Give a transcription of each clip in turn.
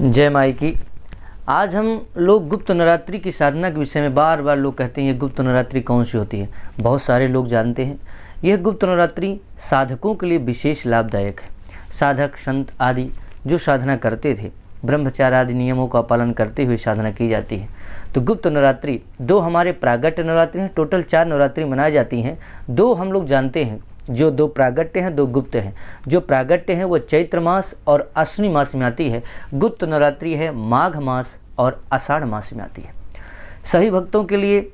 जय माई की। आज हम लोग गुप्त नवरात्रि की साधना के विषय में बार बार लोग कहते हैं ये गुप्त नवरात्रि कौन सी होती है। बहुत सारे लोग जानते हैं यह गुप्त नवरात्रि साधकों के लिए विशेष लाभदायक है। साधक संत आदि जो साधना करते थे, ब्रह्मचार्य आदि नियमों का पालन करते हुए साधना की जाती है। तो गुप्त नवरात्रि दो हमारे प्रागट्य नवरात्रि हैं। टोटल 4 नवरात्रि मनाई जाती हैं। 2 हम लोग जानते हैं, जो 2 प्रागट्य हैं, 2 गुप्त हैं। जो प्रागट्य हैं वो चैत्र मास और अश्विनी मास में आती है। गुप्त नवरात्रि है माघ मास और आषाढ़ मास में आती है। सभी भक्तों के लिए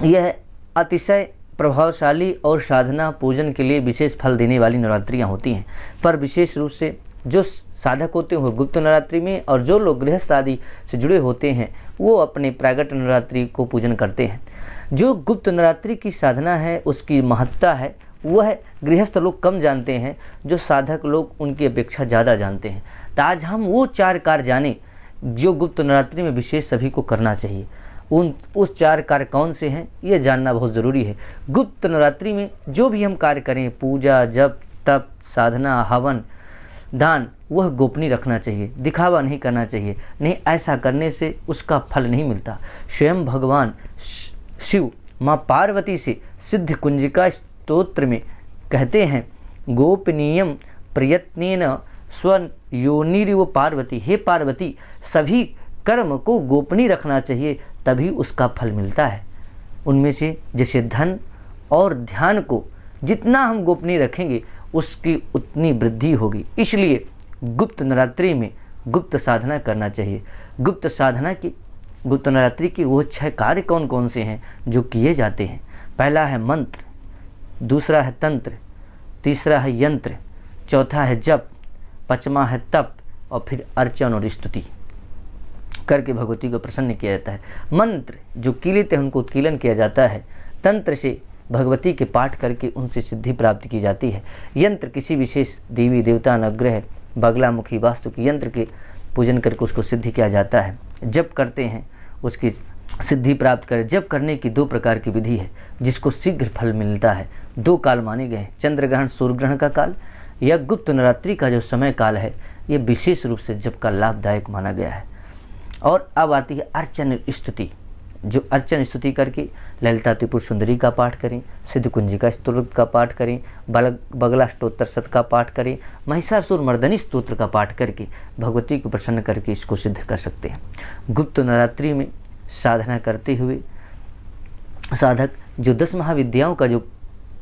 यह अतिशय प्रभावशाली और साधना पूजन के लिए विशेष फल देने वाली नवरात्रियाँ होती हैं। पर विशेष रूप से जो साधक होते हैं वो गुप्त नवरात्रि में, और जो लोग गृहस्थ आदि से जुड़े होते हैं वो अपने प्रागट्य नवरात्रि को पूजन करते हैं। जो गुप्त नवरात्रि की साधना है उसकी महत्ता है वह गृहस्थ लोग कम जानते हैं, जो साधक लोग उनकी अपेक्षा ज़्यादा जानते हैं। तो आज हम वो 4 कार्य जाने जो गुप्त नवरात्रि में विशेष सभी को करना चाहिए। उस 4 कार्य कौन से हैं ये जानना बहुत ज़रूरी है। गुप्त नवरात्रि में जो भी हम कार्य करें, पूजा, जप, तप, साधना, हवन, दान, वह गोपनीय रखना चाहिए, दिखावा नहीं करना चाहिए। नहीं, ऐसा करने से उसका फल नहीं मिलता। स्वयं भगवान शिव माँ पार्वती से सिद्ध कुंजिका स्तोत्र में कहते हैं, गोपनीयम प्रयत्नेन स्वयोनिरिव पार्वती। हे पार्वती, सभी कर्म को गोपनीय रखना चाहिए, तभी उसका फल मिलता है। उनमें से जैसे धन और ध्यान को जितना हम गोपनीय रखेंगे उसकी उतनी वृद्धि होगी। इसलिए गुप्त नवरात्रि में गुप्त साधना करना चाहिए। गुप्त नवरात्रि की वो 6 कार्य कौन कौन से हैं जो किए जाते हैं। पहला है मंत्र, दूसरा है तंत्र, तीसरा है यंत्र, चौथा है जप, 5वां है तप, और फिर अर्चन और स्तुति करके भगवती को प्रसन्न किया जाता है। मंत्र जो कीलित है उनको उत्कीलन किया जाता है। तंत्र से भगवती के पाठ करके उनसे सिद्धि प्राप्त की जाती है। यंत्र किसी विशेष देवी देवता नवग्रह बगलामुखी वास्तु के यंत्र के पूजन करके उसको सिद्धि किया जाता है। जप करते हैं उसकी सिद्धि प्राप्त करें। जप करने की 2 प्रकार की विधि है जिसको शीघ्र फल मिलता है। 2 काल माने गए हैं, चंद्र ग्रहण सूर्य ग्रहण का काल या गुप्त नवरात्रि का जो समय काल है, ये विशेष रूप से जप का लाभदायक माना गया है। और अब आती है अर्चन स्तुति। जो अर्चन स्तुति करके ललिता त्रिपुर सुंदरी का पाठ करें, सिद्ध कुंजिका स्तोत्र का पाठ करें, बगला स्तोत्र शत का पाठ करें, महिषासुर मर्दनी स्तोत्र का पाठ करके भगवती को प्रसन्न करके इसको सिद्ध कर सकते हैं। गुप्त नवरात्रि में साधना करते हुए साधक जो 10 महाविद्याओं का जो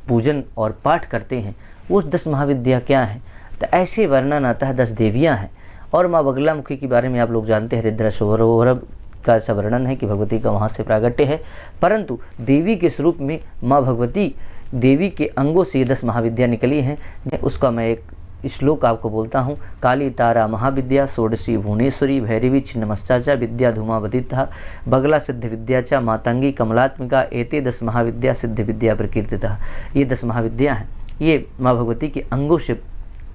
पूजन और पाठ करते हैं, वो 10 महाविद्या क्या हैं? तो ऐसे वर्णन आता है 10 देवियाँ हैं। और माँ बगलामुखी के बारे में आप लोग जानते हैं, हरिद्रा सौरभ का ऐसा वर्णन है कि भगवती का वहाँ से प्रागट्य है। परंतु देवी के स्वरूप में माँ भगवती देवी के अंगों से ये 10 महाविद्या निकली हैं। उसका मैं एक श्लोक आपको बोलता हूँ। काली तारा महाविद्या षोडशी भुवनेश्वरी भैरवी छिन्नमस्ताचा विद्या धूमावतिता बगला सिद्ध विद्याचा मातंगी कमलात्मिका एते 10 महाविद्या सिद्ध विद्या प्रकीर्तिता। ये 10 महाविद्या हैं। ये माँ भगवती के अंगों से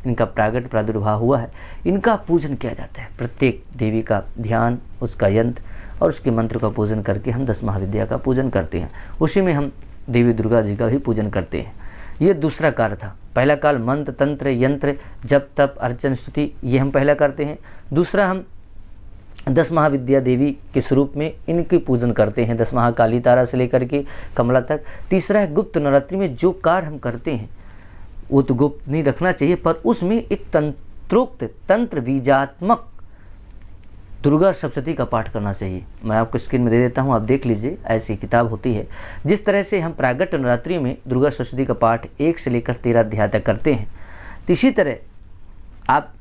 इनका प्रागट प्रादुर्भाव हुआ है। इनका पूजन किया जाता है। प्रत्येक देवी का ध्यान, उसका यंत्र और उसके मंत्र का पूजन करके हम 10 महाविद्या का पूजन करते हैं। उसी में हम देवी दुर्गा जी का भी पूजन करते हैं। ये दूसरा कार्य था। पहला काल मंत्र तंत्र यंत्र जप तप अर्चन स्तुति, ये हम पहला करते हैं। दूसरा हम 10 महाविद्या देवी के स्वरूप में इनकी पूजन करते हैं, 10 महाकाली तारा से लेकर के कमला तक। तीसरा है गुप्त नवरात्रि में जो कार्य हम करते हैं वो तो गुप्त नहीं रखना चाहिए, पर उसमें एक तंत्रोक्त तंत्र बीजात्मक दुर्गा सप्तशती का पाठ करना चाहिए। मैं आपको स्क्रीन में दे देता हूं, आप देख लीजिए। ऐसी किताब होती है। जिस तरह से हम प्रागट्य नवरात्रि में दुर्गा सप्तशती का पाठ 1 से लेकर 13 अध्याय तक करते हैं, इसी तरह आप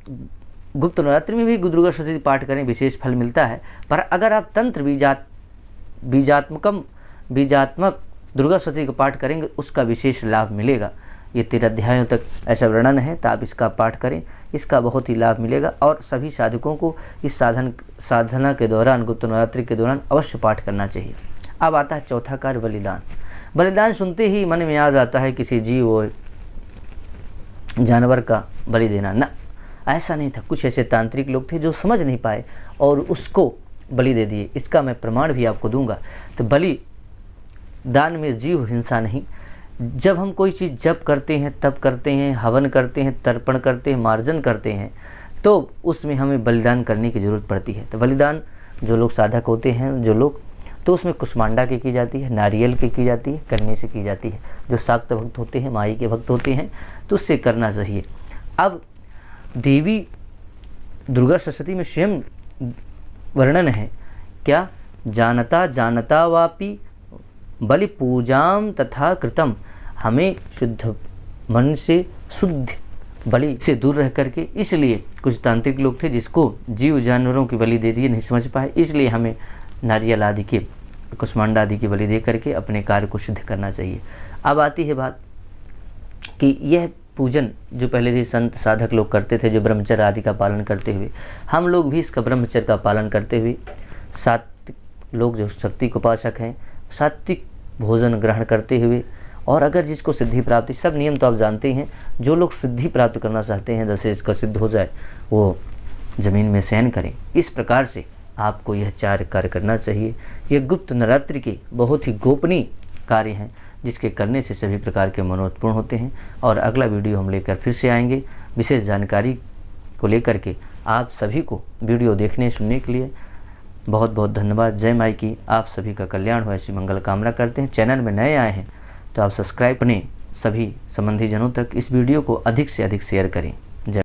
गुप्त नवरात्रि में भी दुर्गा सप्तशती पाठ करें, विशेष फल मिलता है। पर अगर आप तंत्र बीजात्मक दुर्गा सप्तशती का पाठ करेंगे उसका विशेष लाभ मिलेगा। ये 13 अध्यायों तक ऐसा वर्णन है, तो आप इसका पाठ करें, इसका बहुत ही लाभ मिलेगा। और सभी साधकों को इस साधना के दौरान, गुप्त नवरात्रि के दौरान अवश्य पाठ करना चाहिए। अब आता है चौथा कार्य बलिदान। बलिदान सुनते ही मन में याद आता है किसी जीव और जानवर का बलि देना। ना, ऐसा नहीं था। कुछ ऐसे तांत्रिक लोग थे जो समझ नहीं पाए और उसको बलि दे दिए। इसका मैं प्रमाण भी आपको दूंगा। तो बलि दान में जीव हिंसा नहीं। जब हम कोई चीज़ जप करते हैं, तप करते हैं, हवन करते हैं, तर्पण करते हैं, मार्जन करते हैं, तो उसमें हमें बलिदान करने की ज़रूरत पड़ती है। तो बलिदान जो लोग साधक होते हैं, जो लोग, तो उसमें कुष्मांडा की जाती है, नारियल की जाती है, करने से की जाती है। जो शाक्त भक्त होते हैं, माई के भक्त होते हैं, तो उससे करना चाहिए। अब देवी दुर्गा सरस्वती में स्वयं वर्णन है क्या, जानता जानता वापि बलि पूजाम तथा कृतम। हमें शुद्ध मन से शुद्ध बलि से दूर रह करके, इसलिए कुछ तांत्रिक लोग थे जिसको जीव जानवरों की बलि दे दिए, नहीं समझ पाए, इसलिए हमें नारियल आदि के, कुष्मांडा आदि की बलि दे करके अपने कार्य को सिद्ध करना चाहिए। अब आती है बात कि यह पूजन जो पहले से संत साधक लोग करते थे, जो ब्रह्मचर्य आदि का पालन करते हुए, हम लोग भी इसका ब्रह्मचर्य का पालन करते हुए, सात्विक लोग जो शक्ति को उपासक हैं, सात्विक भोजन ग्रहण करते हुए, और अगर जिसको सिद्धि प्राप्ति, सब नियम तो आप जानते हैं, जो लोग सिद्धि प्राप्त करना चाहते हैं, जैसे इसका सिद्ध हो जाए, वो ज़मीन में शयन करें। इस प्रकार से आपको यह 4 कार्य करना चाहिए। यह गुप्त नवरात्रि के बहुत ही गोपनीय कार्य हैं, जिसके करने से सभी प्रकार के मनोरथ पूर्ण होते हैं। और अगला वीडियो हम लेकर फिर से आएंगे विशेष जानकारी को लेकर के। आप सभी को वीडियो देखने सुनने के लिए बहुत बहुत धन्यवाद। जय माई की। आप सभी का कल्याण हो, ऐसी मंगल कामना करते हैं। चैनल में नए आए हैं तो आप सब्सक्राइब करें, सभी संबंधी जनों तक इस वीडियो को अधिक से अधिक शेयर करें।